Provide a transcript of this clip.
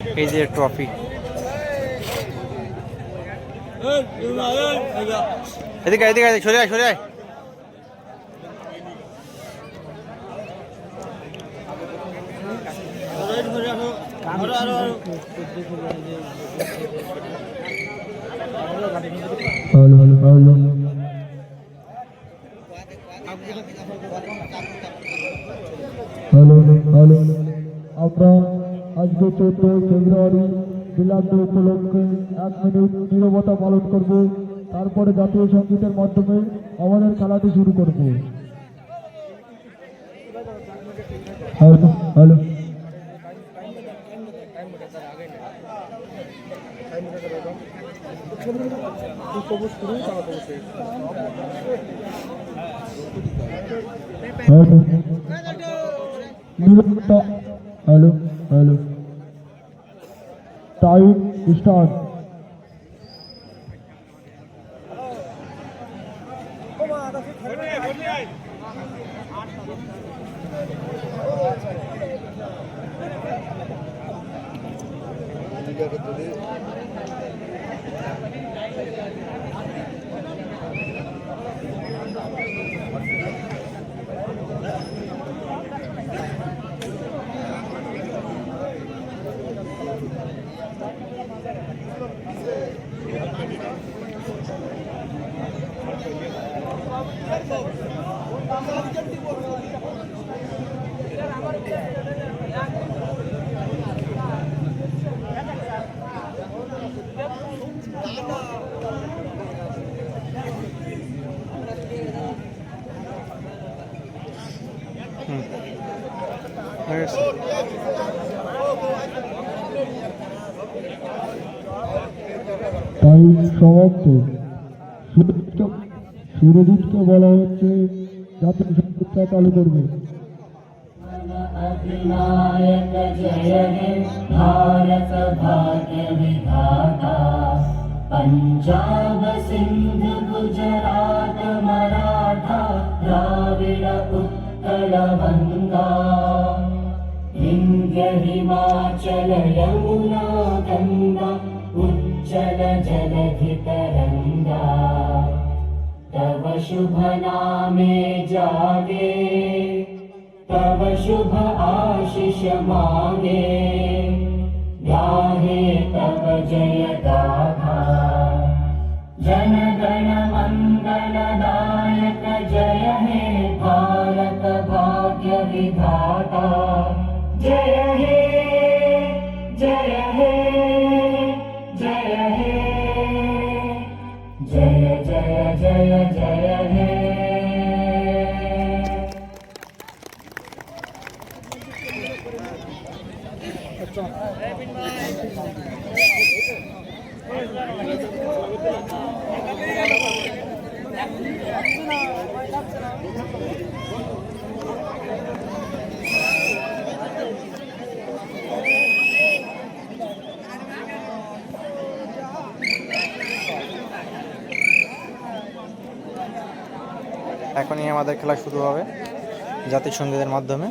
এই যে ট্রফি, এদিকে এদিকে সরে আয় সরে আয়। আমরা আজকে 14 ফেব্রুয়ারি মিলাদ উপলক্ষে 1 মিনিট নীরবতা পালন করব, তারপরে জাতীয় সঙ্গীতের মাধ্যমে আমাদের খেলাটি শুরু করব। Hello hello hello hello time start. Time সমাপ্ত। সুরজিৎকে বলা হচ্ছে জাতীয় সঙ্গীতটা চালু করবে। अधिनायक जय हे भारत भाग्य विधाता, पंजाब सिंध गुजरात मराठा द्राविड उत्कल गंगा, विंध्य हिमाचल यमुना गंगा उज्जल जलधि तरंगा, तव शुभ नामे जागे तव शुभ आशीष मांगे, गाहे तव जय गाथा, जन गण मंगल दायक जय हे भारत भाग्य विधाता, जय हे जय हे जय हे जय जय जय जय हे। এখনই আমাদের খেলা শুরু হবে জাতীয় সঙ্গীতের মাধ্যমে।